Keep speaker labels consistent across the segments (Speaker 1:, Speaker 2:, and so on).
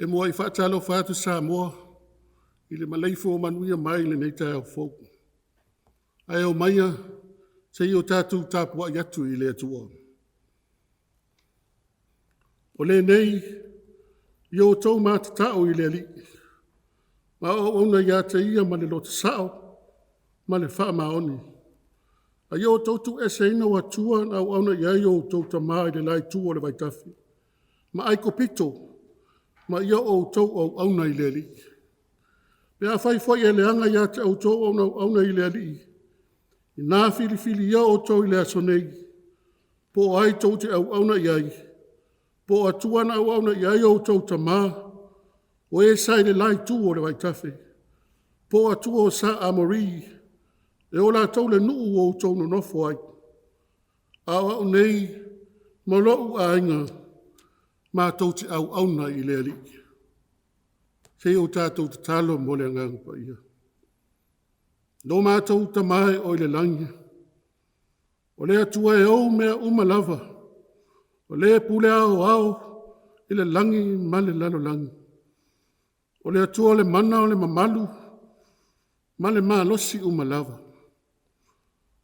Speaker 1: mua I whaatalo whaatu sa mua, I le maleifo manuia mai le nei Taeao fau. Ai o maia, se I o tātou tāpua I atu I le atua. O le nei, I o tau mātatao I le ali. Ma o ona ia te ia ma le lota sao, ma le wha maoni. A I o tautu ese ina o atua na o ona ia I o tau tamā I le lai tua o le vaitafi. Ma ai ko pito, ma ia o tau o auna I le ali. Pea whai whai e leanga ia te au tau auna I le ali. I nā fili ia o tau I le asonei. Po ai tau te au auna iai. Po atua na au auna iai o tau tamā. O e sai le lai tu o le vaitafe. Po atua o sa amori. E o la tau le nuu o tau no nofo ai. Awa o nei, ma lou a inga. Ma tau te au auna I le ali. Se o tātou te talo mo le ngang pa ia. No mātou tamae o le langi. O le atua e au mea umalava. O le pule au I le langi ma le lalo langi. O le atua le mana o le mamalu. Ma le malosi umalava.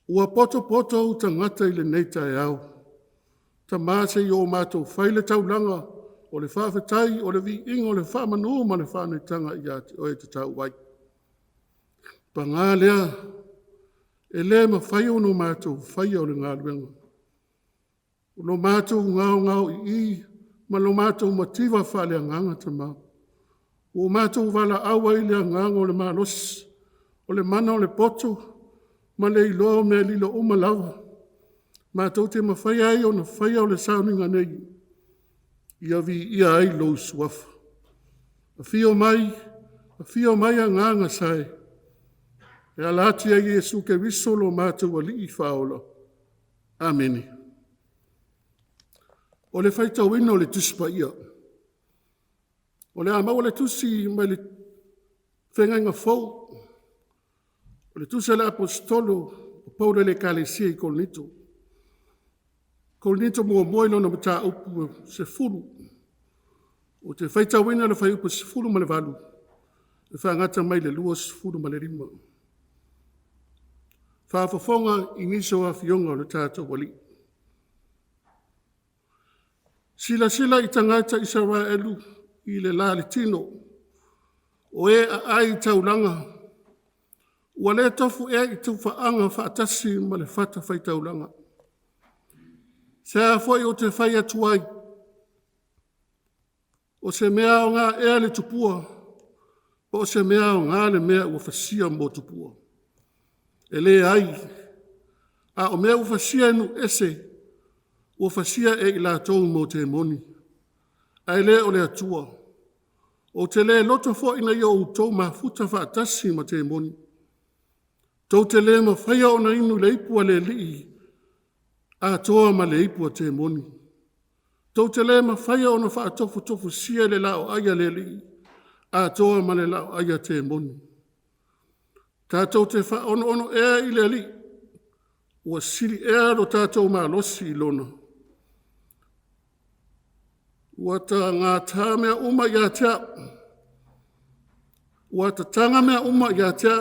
Speaker 1: Ua poto o tangata I le nei Taeao. Tamase I o mātou whaile taulanga. O le whawhetai, o le vi ingo, o le whamanu, ma le whanetanga I ate o e te tau wai. Pa ngā lea, e le ma whai o no mātou, whai o le ngā luenga. O no mātou ngāo I, ma lo mātou mativa whale a nganga tamā. O mātou wala awa I le nganga o le mālos, o le mana o le poto, ma le iloa mea lilo o malawa. Mātou te mawhai ai o na whai o le Sauniga nei. Ia vi ia ai lou suafa. A fio mai a nganga sai. E alati a Iesu ke risolo mātou a li I whaola. Amene. O le whaitau ina o le tuspa ia. O le amau le tusi mai le whengainga fau. O le tusi le apostolo o paule le kalesia I kolnito. Kolnito mua moilo na mata upu se fulu. O te whaitau ina le whai upu se fulu ma le walu. E whaangata mai le lua se fulu ma le rima. Whaafafonga I niso a fionga o le tātou wali. Sila I tangata Israelu I le la le tino. O e a ai taulanga. Ua le tofu e I tu whaanga whaatasi ma le whata whaitaulanga. Sea foi o te whai atuai. O se mea o ngā ea le tupua. O se mea o ngā le mea ua whasia mo tupua. E le ai. A o mea ua whasia enu ese. Ua whasia e I lātou mo te moni. Ai le o le atua. O te le loto fo ina I o tau mafuta whaatasi ma te moni. Tau te le ma whaia o na inu le ipua le lii. A toa ma le ipua te moni. Tau te le ma whaia o na whaatofu sia le lao aia le li. A toa ma le lao aia te moni. Tātou te wha ono ea I le li. Ua siri ea ro tātou ma losi I lona. Ua ta ngā tā mea uma I a tea. Ua ta tanga mea uma I a tea.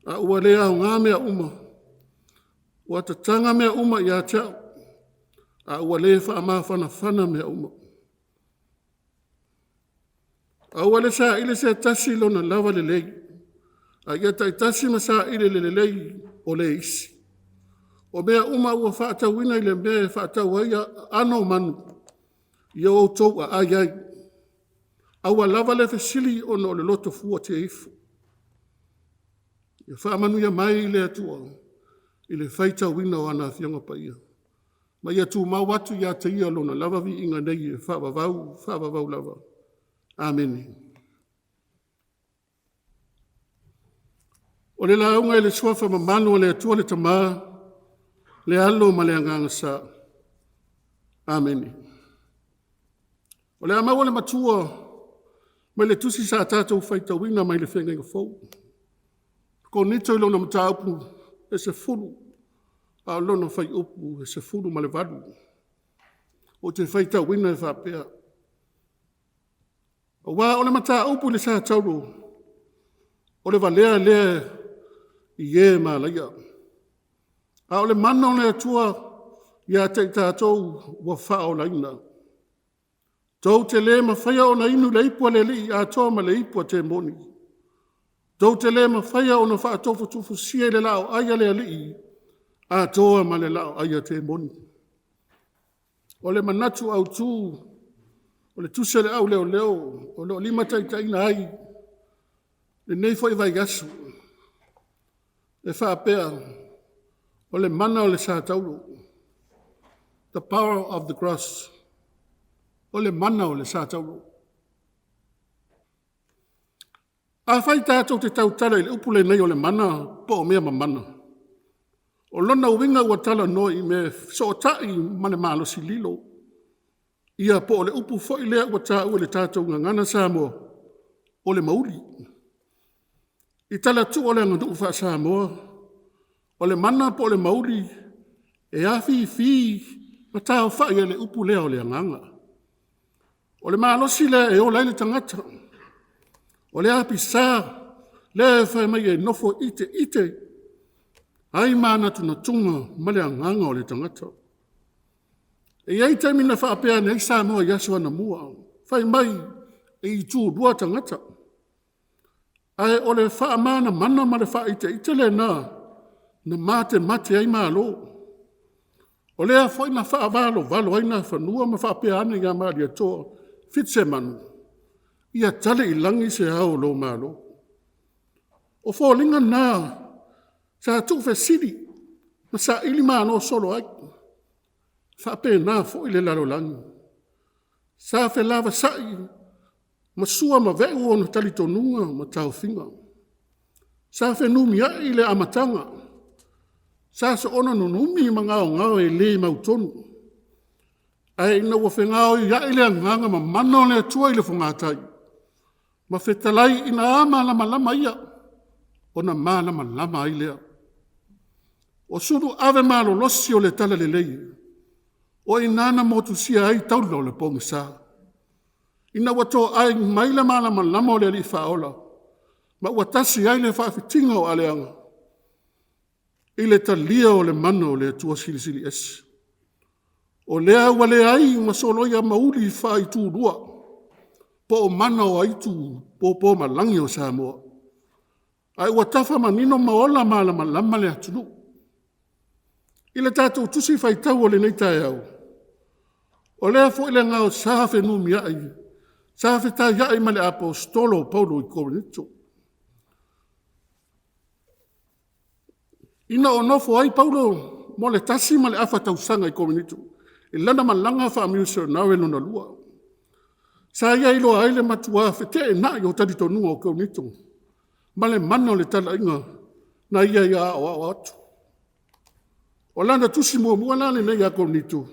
Speaker 1: A ua lea o ngā mea uma. Ua ta tanga mea uma I a tea. A ua le wha mea uma. A ua le sa ile se tasi lona lava le lei. A ia tai tasi ma sa ile le lei o le isi. O mea uma ua whaatawina I le mea whaatawaia ano manu. Ia o tau a ai. A ua lava le fesili o no le loto fua te ifu. Ia whaamanu ia mai I le atua. I le whaitawina o ana fionga pa ia. Ma ia tū mau atu ia te ia lona lava vi inga nei e whaavavau lava. Amen. O le launga e le suafa mamano le atua le tamā, le alo ma le anganga sa. Amen. O le amau le matua, mai le tusi sa tātou whaitawina mai le whenga fau. Ko nito I lona mataupu e se fulu. A lona whai upu e se furu ma le walu. O te whaitawina e whapea. O wā o le mata upu le sa tauru. O le valea lea i e ma laia. A o le mana o le atua ia te tātou wa whao laina. Tau te le ma whaia o na inu le ipua le li a toa ma le ipua te moni. Tau te le ma whaia o na wha tofu tufu sia le lao aia le li a toa ma le lao aia te moni. O le manatu au tū, o le tuse le au leo leo, o le lima taitai na ai, le nei fo i vai gasu, le wha apea, o le mana o le sa tauru, the power of the cross, o le mana o le sa tauru. A whai tātou te tautara i le upule nei o le mana, po o mea ma mana. O lona uinga ua tala noi me so tai mane malo si lilo. Ia po o le upu foi lea ua tā ua le tātou ngana Samoa, o le mauli. I tala tu o le ngadu ufa Samoa, o le mana po o le mauli, e afi fi ma tāo whai le upu lea o le anganga. O le malo si lea e o lai le tangata. O le api sā, le whai mai e nofo ite, ai mana tuna tunga ma le anganga o le tangata. E iei taimina whaapea nei Samoa Yasua na mua, whai mai e i tū rua tangata. Ai o le wha mana mana ma le wha ite le na mate ai malo. O lea foi na wha valo ai na whanua ma whaapea ane ngā maari atoa, fitse manu. Ia tale i langi se hao lo malo. O fōlinga nā, sa tuwhe siri, ma sa ili no solo ai. Whape nā fo i le laro langi. Sa whe lava sai, ma sua ma veu o na tali tonunga ma tau whinga. Sa whe numi ai le amatanga. Sa se ona no numi ma ngao e le mautonu. Ai ina wa whe ngao i ai le anganga ma mano le atua i le whangatai. Ma whetalai ina ama lama ia. O na ma lama ai lea. O suru ave malo losi o le tala le lei. O inana motu sia ai taulo le pongi sa. Ina wato ai maila malama lama o le li faola. Ma watasi ai le whaafitinga o aleanga. I le talia o le mano o le atua silisili esi. O lea wale ai ma solo ia mauli wha i tū rua. Po o mana o aitu po malangi o Samoa. Ai watafa manino maola malama lama le atunu. I le tātou tusi whai tau o le nei Taeao. O lea fo i le ngao sāwhe numi ai. Sāwhe tā iai ma le apostolo Paulo i Korinito. Ina o nofo ai Paulo mo le tasi ma le awha tausanga i Korinito. I lana malanga wha amiusa nawe lona lua. Sa iai loa ai le matua whete e nai o tadito nunga o Korinito. Ma le mana o le tala inga na ia o atu. O lana tusi mua lana nei a Korinito.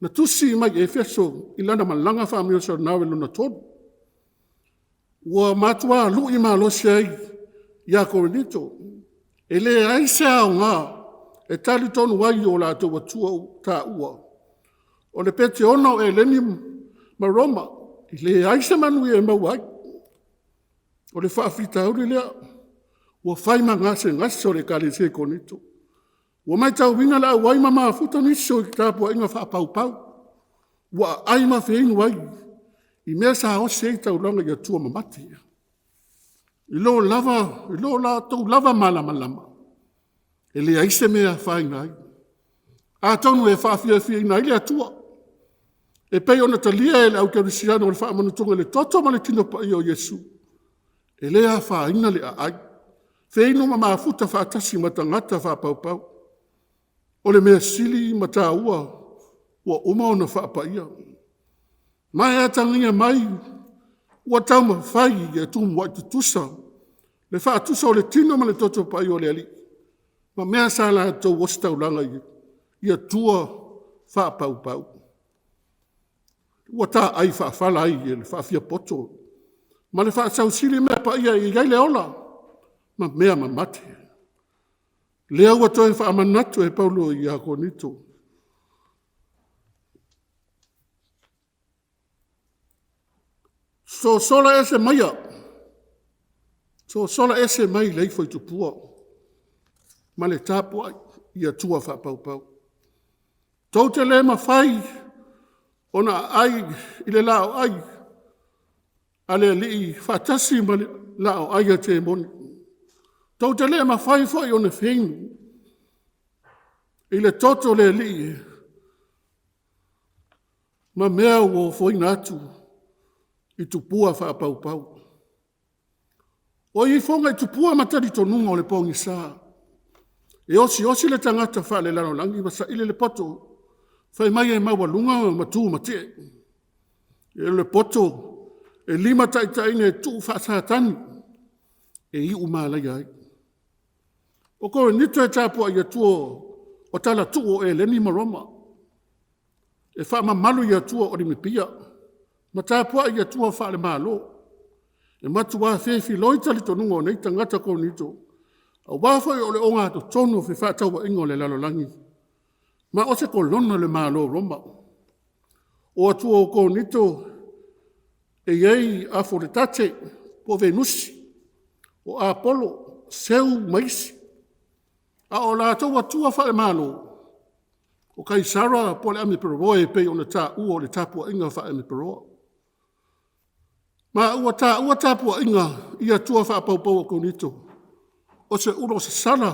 Speaker 1: Na tusi mai e feso i lana malanga wha amiusa nawe lona tonu. Ua matua lu i malosi ai i a Korinito. E le aise au ngā, e tali tonu wai o la tau atua tā ua. O le pete ono e leni ma Roma, i le aise manu e mau ai. O le whaafita auri lea, ua whaima ngase o le kare se konito. Ua mai tau winga la wai ma maa futa niso i tāpua inga whaapau. Ua aima whieinu wai, i mea sa o se tau langa i atua mamatia. I lo la tau lava malama. E le aise mea whainga ai. A tonu e whaafia ina ile atua. E pei ona talia e le au keurisiano o le whaamanutunga le toto ma le tino pa i o Yesu. E lea whainga le a ai. Whieinu ma maafuta whaatasi ma tangata whaapau. O le mea sili ma tā ua uma ona whaapaia. Mai atangia mai. Ua tau ma whai e tumu wai tutusa. Le wha tusa o le tino ma le toto pai o le ali. Ma mea sa la tau wastau langa i a tua wha pau. Ua ta ai wha whala ai e le wha fia poto. Ma le wha sau siri mea pa ia i gai le ola. Ma mea ma mate. Lea ua toi wha amanatu e Paulo i a konito. So sola ese maia. So sola ese mai lei foi tupua. Ma le tapua ia tua wha pau pau. Tau te le mawhai ona ai i le lao ai. Ale li whatasi ma le lao ai a te moni. Tau te le mawhai foi ona whengu. I le toto le li ma mea o foi natu i tupua wha pau pau. O i fonga i tupua matari tonunga o le pongi saa. E osi le tangata wha le lano langi masa ile le poto. Whai mai e maua lunga matu mate. E le poto e lima taitai ne tu wha satani. E i umalai ai. O koe nito e tapua i atua o tala tuo e leni maroma. E wha mamalu i atua o rime pia. Ma tapua i atua wha le malo. E matua fefi loita li tonunga o nei tangata ko nito. A wafai o le onga to tono fe whataua ingo le lalolangi. Ma o se kolona le malo roma. O atua o ko nito e iei a foretate po Venusi o a Apollo seu maisi. A o la tau atua wha le malo. O kai sara po le ame peroa e pei o le ta ua o le tapua inga wha ame peroa. Ma ua tapua inga i atua wha paupau o ko nito. O se uro se sala,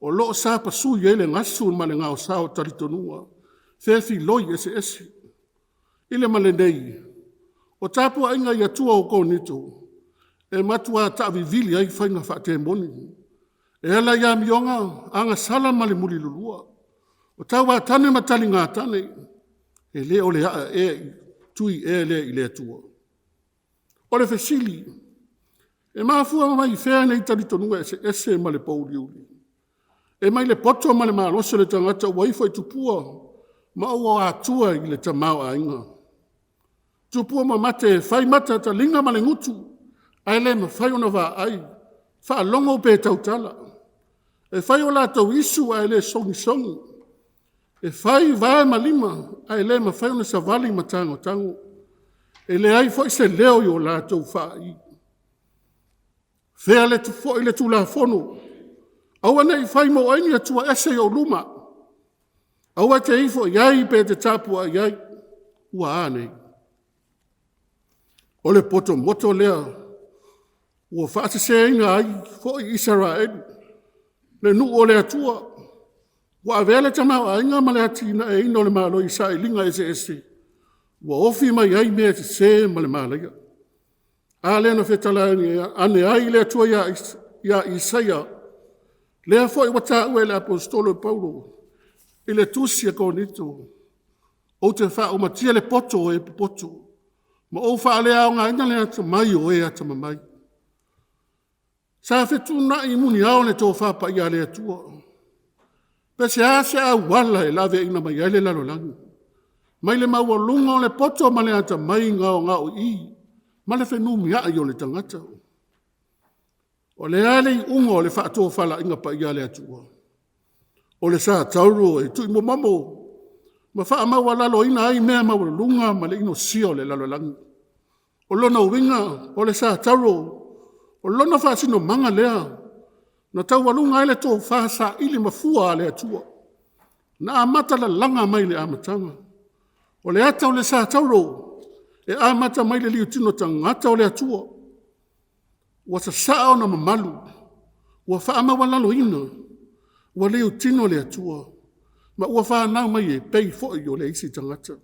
Speaker 1: o loo sa pasu i ele ngasu ma le ngao sao taritonua, fefi loi ese. Ile ma le nei, o tapua inga i atua o ko nito, e matua ta vivili ai whainga whaate moni. E ala ia mionga, anga sala ma le muli lulua. O tawa tane matali ngā tane, e le o le aa e tui e le i le atua. O le fesili, e mafua mai fea nei taritonunga ese ma le pauliuli. E mai le poto ma le maloso le tangata waifo i tupua, ma ua atua i le tamau a inga. Tupua ma mate fai mata ta linga ma le ngutu, ai le ma fai ona wa ai, fa longo pe tautala. E fai o la tau isu ai le songi. E fai vae ma lima, ai le ma fai ona savali ma tango. E le ai foi se leo yo la tau fai. Fea le tu fo ile tu la fono. Aua nei fai mo aini atua ese o luma. Aua te ifo iai pe te tapua iai. Ua anei. O le poto moto lea. Ua whaate se inga ai fo i Israel. Le nu o le atua. Ua avele tamau a inga ma le atina e ino le malo i sa ilinga ese. Ua ofi mai ai mea te se ma le malaia. A lea na whetala ane ai lea tua ia Isaia. Lea fo i wata ue le apostolo Paulo. I le tusi a konito. O te wha o matia le poto e poto. Ma o wha lea o ngā ina lea ta mai o e ata mamai. Sa whetu na i muni ao le tō whapa ia lea tua. Pese a se a wala e lawe ina mai ele lalo langi. Mai le maua lunga o le poto ma le ata mai ngā o i. Ma le whenua mia i o le tangata. O le ale i unga o le whaatua whala inga pa ia le atua. O le sa tauro e tui mo mamo. Ma wha maua lalo ina ai mea maua lunga ma le ino sio le lalo langi. O lona uwinga o le sa tauro. O lona wha sino manga lea. Na tau walunga ele tō wha sa ili mafua le atua. Na amata la langa mai le amatanga. O le ata o le sa tauro. E amata mai le liu tino tangata o le atua. Ua sa sao na mamalu. Ua whaama walalo ina. Ua liu tino le atua. Ma ua whanau mai e pei foi o le isi tangata.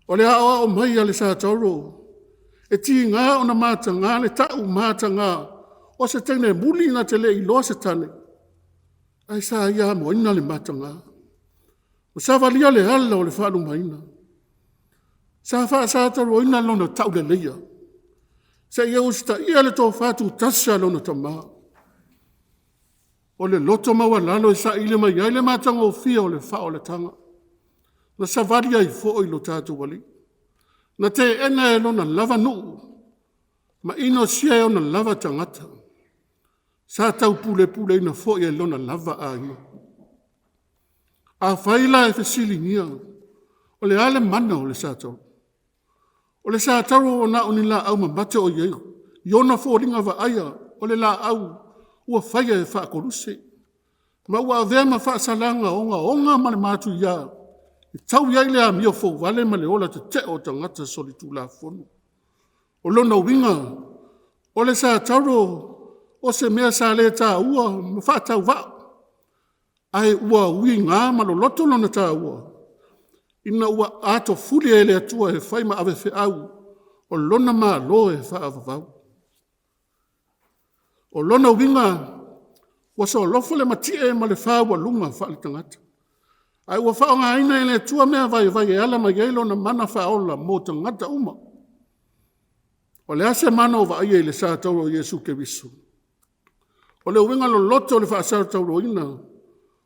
Speaker 1: O le awa o mai a le sa tauro. E ti ngā o na mata ngā le tau mata ngā. O se tene muli na te le i loa se tane. Ai sa ia mo ina le mata ngā. O sa valia le ala o le whanu maina. Sa wha sa taro ina lona tau le leia. Sa ia usta ia le tō whātu tasa lona tamā. O le loto maua lalo i sa ile mai ai le mātanga o fia o le wha o le tanga. Na sa varia i fo i lo tātu wali. Na te ena e lona lava nuu. Ma ino sia e ona lava tangata. Sa tau pule ina fo i e lona lava a ina. A whaila e fesili ngia. O le ale mana o le sātau. O le sa taro o na unila au mabate o iei. Iona fōringa wa aia, o le la au, ua whaia e whaakoruse. Ma ua avea ma whaasalanga onga male mātu ia. I tau iai lea mio fō wale ma le ola te te o tangata soli Tunumafono. O lona winga, o le sa taro o se mea sa le tā ua ma whaatau wao. Ai ua ui ngā ma lo loto lona tā ua. Ina ua ato fuli e le atua e whai ma ave whi au. O lona maa lo e whaavavau. O lona winga, wa so lofo le matie ma le whaua lunga whaali tangata. Ai ua whaonga aina e le atua mea vai e ala ma yeilo na mana whaola mo tangata uma. O le ase mana o vai e le sa tauro Yesu ke visu. O le winga lo loto le whaasau tauro ina.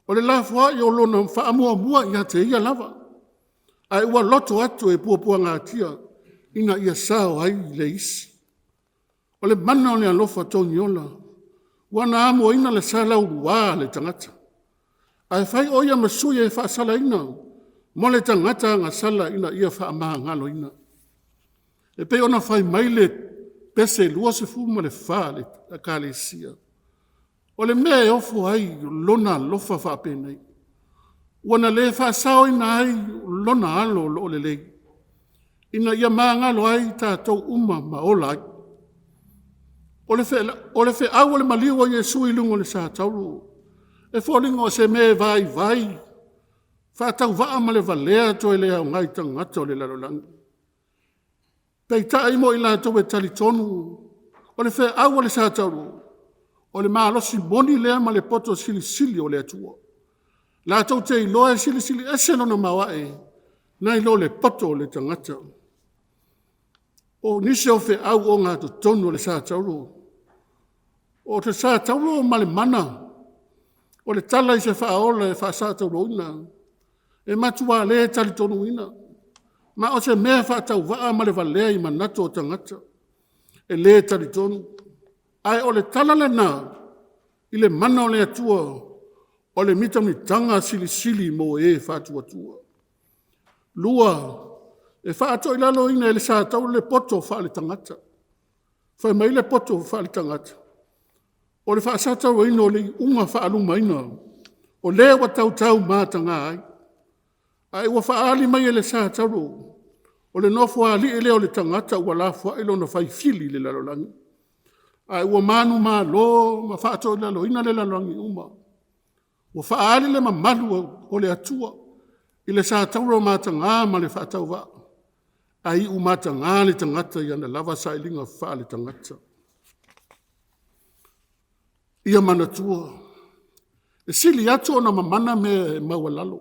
Speaker 1: O le lafua i o lona whaamua mua i te ia lava. Ai ua loto atu e puapua ngā tia ina ia sao ai le isi. O le mana o le alofa toni ola. Wana amo ina le sala urua le tangata. Ai whai oia masui e whaasala ina. Mo le tangata ngā sala ina ia whaamaa ngalo ina. E pe ona whai maile pese lua se fu ma le wha le kale sia. O le mea e ofo ai lona lofa whaapenei. Wana le whaasao ina ai lona alo o le lei. Ina ia maa ngalo ai tātou uma ma ola ai. O le fe au le maliu o Yesu i lungo le sa tauru. E fōringo o se me vai. Whātau waa ma le valea to e le au ngai tangata o le larolangi. Pei tai mo i la to e tali tonu. O le fe au le sa tauru. O le maa losi moni lea ma le poto sili o le atua. La tau te iloa e sili ese no na mawae. Na ilo le poto o le tangata. O nisi o fe au o ngā to tonu o le sa tauru. O te sa tauro ma le mana. O le tala i se whaola e wha sa tauro ina. E matua le tali tonu ina. Ma o se mea whaatau waa ma le valea i manato o tangata. E le tali tonu. Ai o le tala le na. I le mana o le atua. O le mitami tanga sili mo e whaatua tua. Lua. E whaato i lalo ina e le sa tauro le poto wha le tangata. Whai mai le poto wha le tangata. O le whaasata o ino le unga whaaluma ina. O le wa tau mātanga ai. Ai ua whaali mai e le sa taro. O le nofo a li ele o le tangata ua la fua ilo na whai fili le lalolangi. Ai ua manu ma lo ma whaato i lalo ina le lalolangi uma. Ua whaali le mamalu o le atua. I le sa taro mātanga ma le whaatau wa. Ai u mātanga le tangata i ana lava sa ilinga wha le tangata. Ia manatua. E sili atu o na mamana me maua lalo.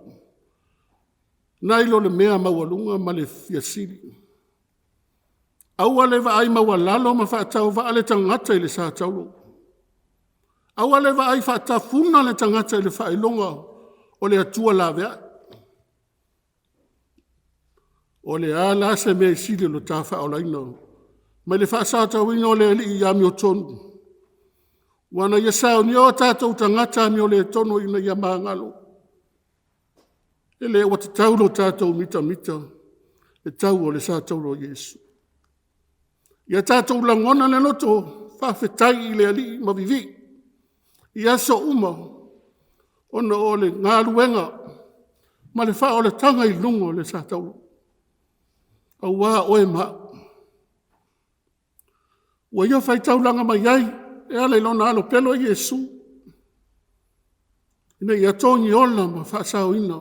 Speaker 1: Na ilo le mea maua lunga ma le fia sili. Aua le va ai maua lalo ma whaatau va ale tangata i le sa tauro. Aua le va ai whaatau funa le tangata i le whailonga o le atua la vea. O le ala se me sili lo ta whaola ino. Ma le whaasatau ino le li i ami o tonu. Wana ia sao ni o tātou tangata mi o le tono ina ia maangalo. E le wata taulo tātou mita. E tau o le sa tauro Yesu. Ia tātou langona le noto whawhetai i le ali ma vivi. Ia so uma. Ona o le ngā luenga. Ma le wha o le tanga i lungo le sa tauro. Au wā oe maa. Wa ia whai taulanga mai ai. E ale lona alo pelo Yesu. Ina ia tongi ola ma whaasau ina.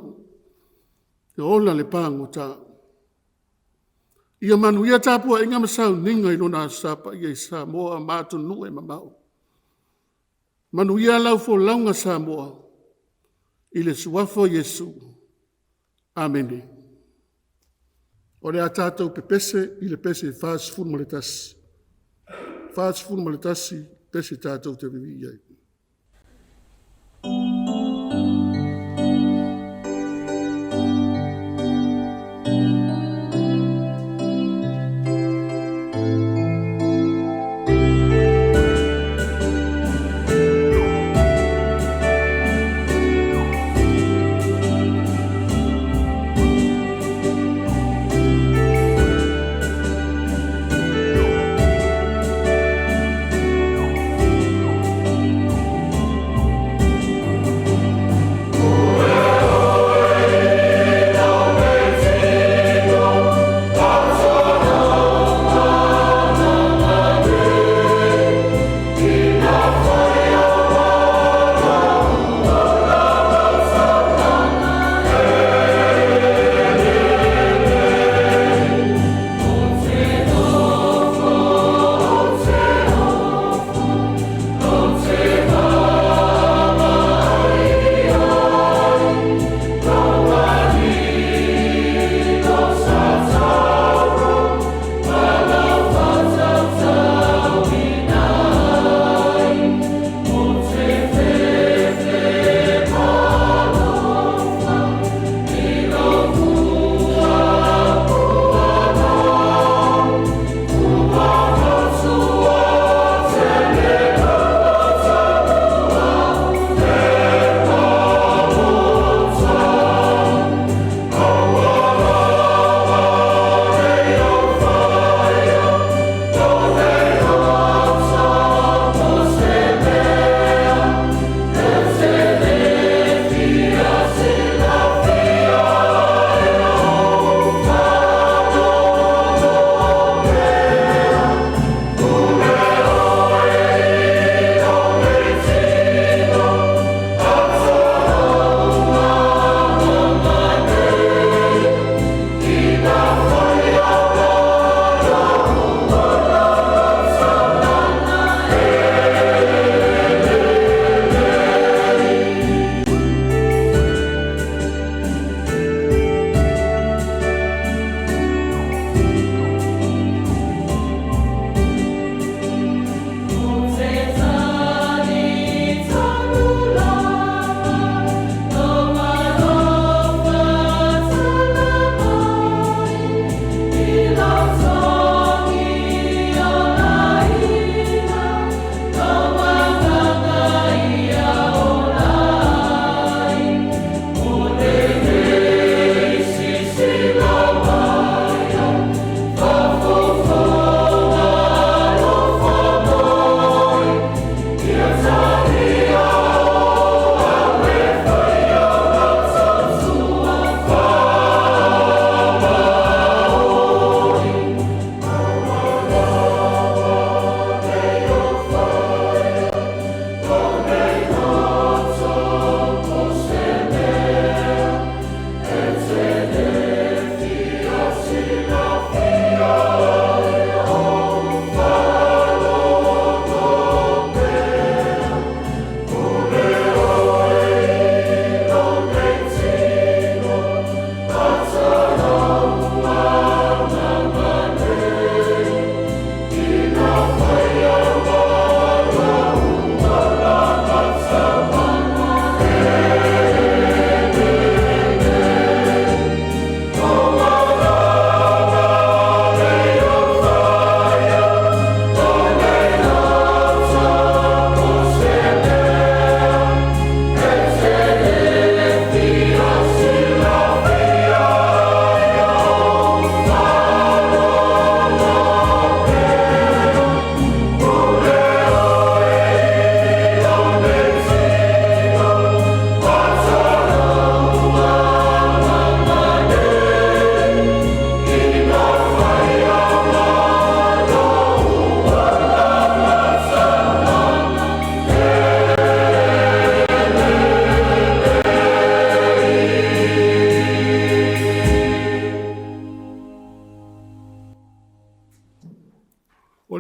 Speaker 1: E ola le pāngo tā. Ia manu ia tāpua inga masau ninga i lona asapa ia i Samoa mātu nue mamau. Manu ia lau fo launga Samoa. I le suafo Yesu. Amene. O le a tātou pepese i le pese whaas fulmaletasi. Whaas fulmaletasi. Pese tātou te vivi iai.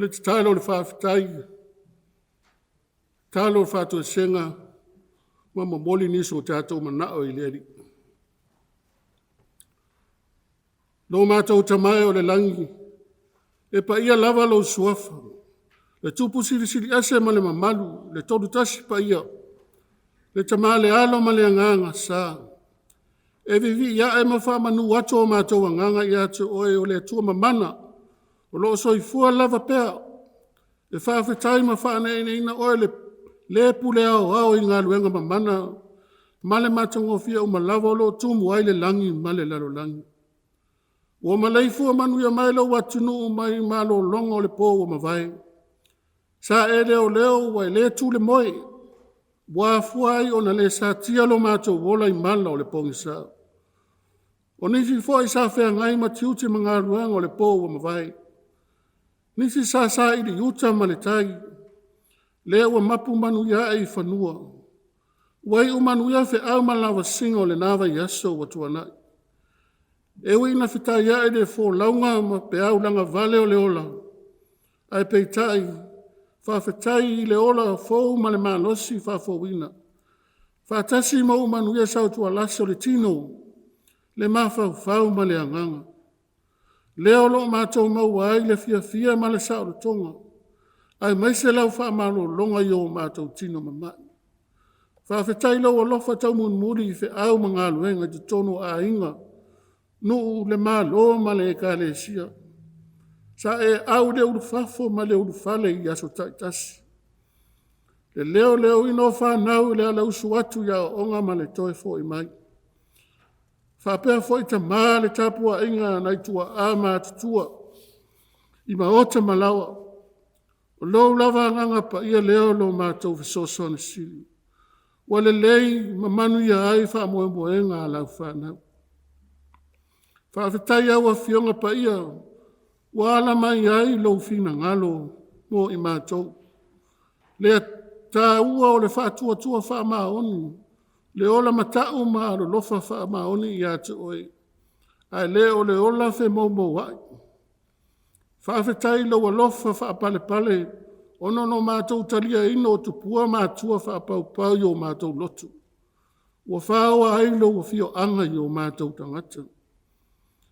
Speaker 1: le te talo le whawhitai, talo le whātua senga, mama moli niso te atou manao I leri. Lo mātou tamai o le langi, e pa ia lava lo suafa, le tupu siri ase ma le mamalu, le todu tasi pa ia, le tama le alo ma le anganga sa. E vivi ia e mawha manu ato o mātou anganga I atu oe o le atua mamana, o lo so I fua lava pea, e whawhetai ma whaane ina oe le pule au I ngā luenga mamana, ma le matangofia o malava o lo tumu ai le langi ma le lalo langi. Ua malei fua manu ia mai lau atunu mai malo longo le po o mawai. Sa e leo leo wai le tu le moe. Wa fuai o na le sa tia lo mato wola I mala o le pongi sa. O nisi fua I sa fea ngai ma tiuti mga ruang o le po o mawai. Nisi sa I li uta ma le tai. Lea ua mapu manu ia e I whanua. Wai u manu ia fe au malawa singa o le nawa I aso wa tuanai. E ui na whita ia e le fō launga ma pe au langa vale o le ola. Ai peitai, whawhetai I le ola fōu ma le mālosi whawhōwina. Whātasi mau manu ia sautua lasa o le tino, le mawhau ma le anganga. Leo lo mātou mau ai le fia ma le sao le tonga. Ai maise lau whamalo longa I o mātou tino mamai. Whawhetai lau alofa tau muri I fe au mga luenga te tono a inga. No le malo ma le ka le sia. Sa e au le uru fafo ma le uru fale I aso taitasi. Le leo ino whanau le ala usu atu ia onga ma le toe fo I mai. Whapea fo I ta maa le tapua inga nai tua ama tutua. I maota malawa. O lou lava nganga pa ia leo lo mātou visoso na sili. Wa le lei mamanu ia ai wha moenga alau whanau. Whawhetai au a fionga pa ia, wa ala mai ai lo fina ngalo mo I mātou. Lea tā ua o le whātua wha maoni, le ola matau ma alo lofa wha maoni I atu oi. Ai le o le ola fe mo wai. Whawhetai lo a lofa wha pale, ono no mātou talia ino tupua mātua wha pau I o mātou lotu. Wa whaua ai lo wa fio anga I o mātou tangata.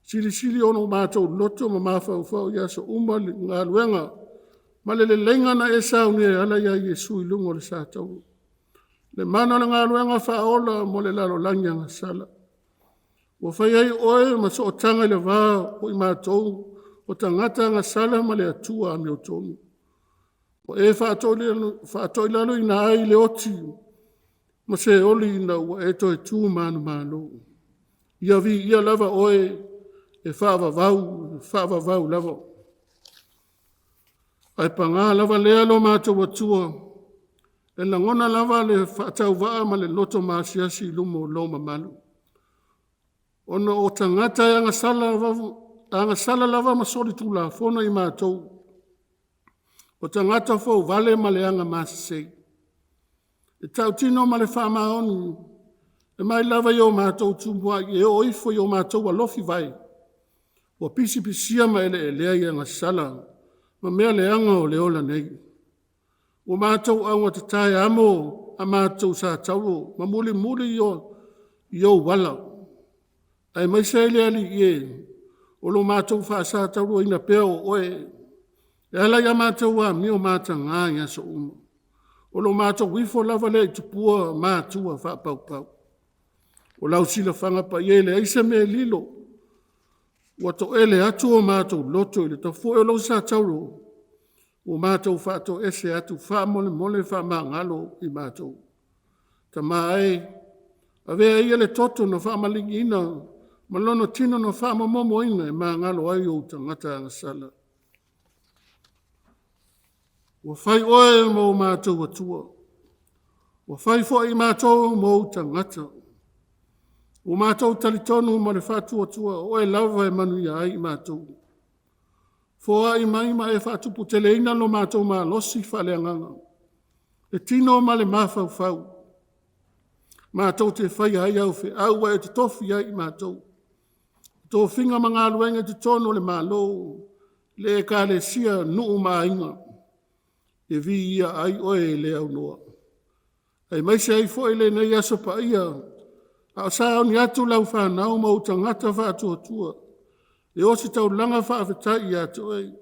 Speaker 1: Sili ono mātou loto ma mawhau ia so umali ngā luenga. Ma le lenga na e sauni e ala ia Yesu I lungo le sātau. Le mana le ngā luenga whaola mo le lalo langi anga sala. Wa whai ai oe ma so o tanga le wā o I mātou o tangata anga sala ma le atua a meo tonu. O e whaatoi lalo I na ai le oti ma se oli na ua e toi tū manu malo. Ia vi ia lava oe e whaavavau lava. Ai panga lava lea lo mātou atua, e langona lava le whaatau waa ma le loto maasiasi lumo loma malu. Ono o tangata e anga sala lava ma sori tula fono I mātou. O tangata fo vale ma le anga maasisei. E tau tino ma le whaamaoni, e mai lava I o mātou tumbua I o ifo I o mātou a lofi vai. Wa pisi ma ele lea I anga sala, ma mea le anga o le ola nei. O mātou aunga te tae amo a mātou sa tauro, ma muli I o wala. Ai mai se ele ali ie, o lo mātou wha sa tauro ina peo oe. E ala ia mātou a mi o mātou ngā ia so uma. O lo mātou wifo lava le tupua mātua wha pau. O lau sila whanga pa iele, aise me lilo. Wato ele atu o mātou loto ele ta fo elo sa tauro. O mātou whātou ese atu wha mole wha ngalo I mātou. Ta mai, a vea ia le toto no wha malingi ina, malono tino no wha momo ina e ngalo ai o tangata anga sala. Wa whai oe mo mātou atua. Wa whai fo I mātou mo tangata. O mātou talitonu ma le whātua tua o e lava e manu ia ai I mātou. Fōa I mai ma e whātupu teleina no mātou mā losi whale anganga. E tino ma le mawhau. Mātou te whai ai au whi au e te tofi ai I mātou. Tō whinga ma ngā luenga te tono le mālo. le ka le sia nuu mainga, e vi ia ai oe le au noa. Ai mai se ai foi le nei aso pa ia, a sa ni atu lau whanau ma utangata wha atua tua, e osi tau langa wha awhetai i atu ei.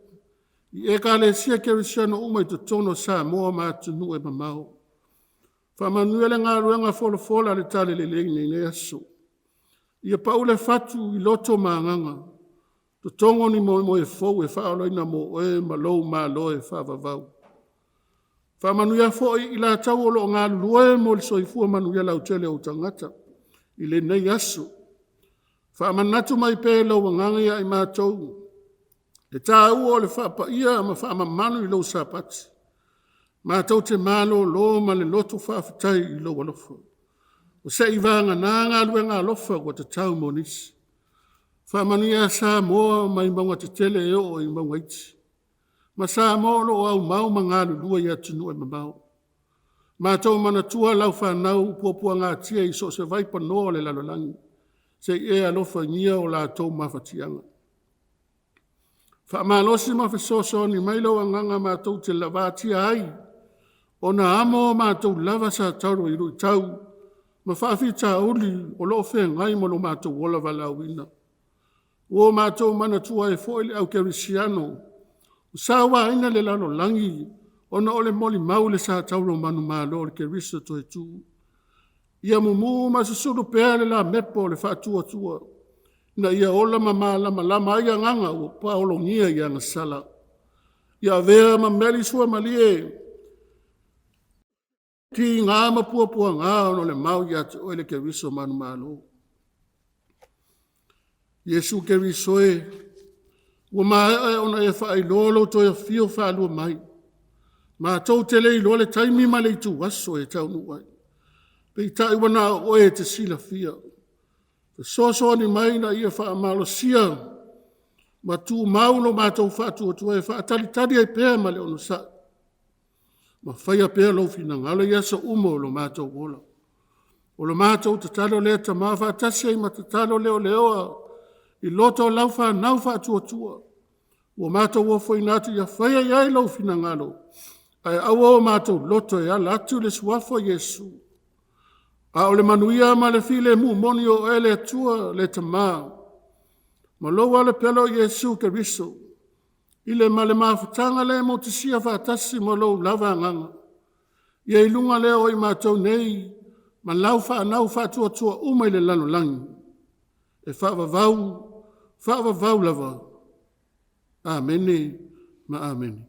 Speaker 1: I e ka le sia kerisiano umai to tono sa moa ma atu nu e mamau. Whamanuele ngā ruenga fola le tale le lengi nei aso. Ia paule fatu I loto maanganga, to tongo ni mo e fau e whaolo ina mo e malou ma loe whavavau. Whamanuia foi I la tau olo ngā lue mo le soifua manuia lau tele o tangata, I le nei aso. Whamanatu mai pe lau wangangia I mātou, e tā ua o le whapa ia ma whamamanu I lau sapati. Mātou te malo lo ma le loto whawhitai I lau alofa. O se I vanga nā ngā lue ngā alofa wa te tau mo nisi. Whamanuia sa moa mai maunga te tele e o I maunga iti. Ma sa moa lo au mau mangālu lua I atunu e mamau. Mātou mana tua lau whanau puapua ngā tia I so se vaipa noa le lalolangi. Se e alofa ngia o la tau mawhatianga. Whamalosi mawhisoso ni mailo anganga mātou te lavatia ai. O na amo mātou lava sa tauro I rui tau. Ma whawhita uli o lo whea ngai mo lo mātou wola wala wina. O mātou mana tua e foile au kerisiano. Sawa ina le lalo langi. Ona ole moli maule sa tauro manu malo le kerisa to e tu. Ia mumu ma susuru pere la mepo le whatua tua. Na ia ola ma lama ia nganga o paolo ngia ia ngasala. Ia vea ma meli sua malie. Ki ngā mapua ngā ono le mau ia te oile kerisa manu malo. Yesu keriso e. Ua maa ona e whaai lolo to e fio whaalua mai. Ma tau te lei lole taimi ma lei tu waso e tau nuai. Pei tai wana oe te sila fia. So ni mai na ia wha amalo sia. Ma tu maulo ma tau whatu tu e wha tali e pēr ma le ono sa. Ma whaia pēr lo fina ngalo ia sa umo lo ma tau wola. O lo ma tau te talo lea ta ma wha tase ma te talo leo I loto lau wha nau wha tua. O mātou o fwoi nātu ia whaia iai lau fina ngalo. Ai awa o mātou loto e ala atu le suafo Yesu. A o le manuia ma le file mu moni o ele atua le tamā. Ma loa le pelo Yesu ke riso. Ile ma le mawhatanga le mo te sia whaatasi ma lou lava nganga. Ia ilunga leo I mātou nei. Ma lau wha nau wha tua umai le lano langi. E whaavavau lava. Amene, ma amene.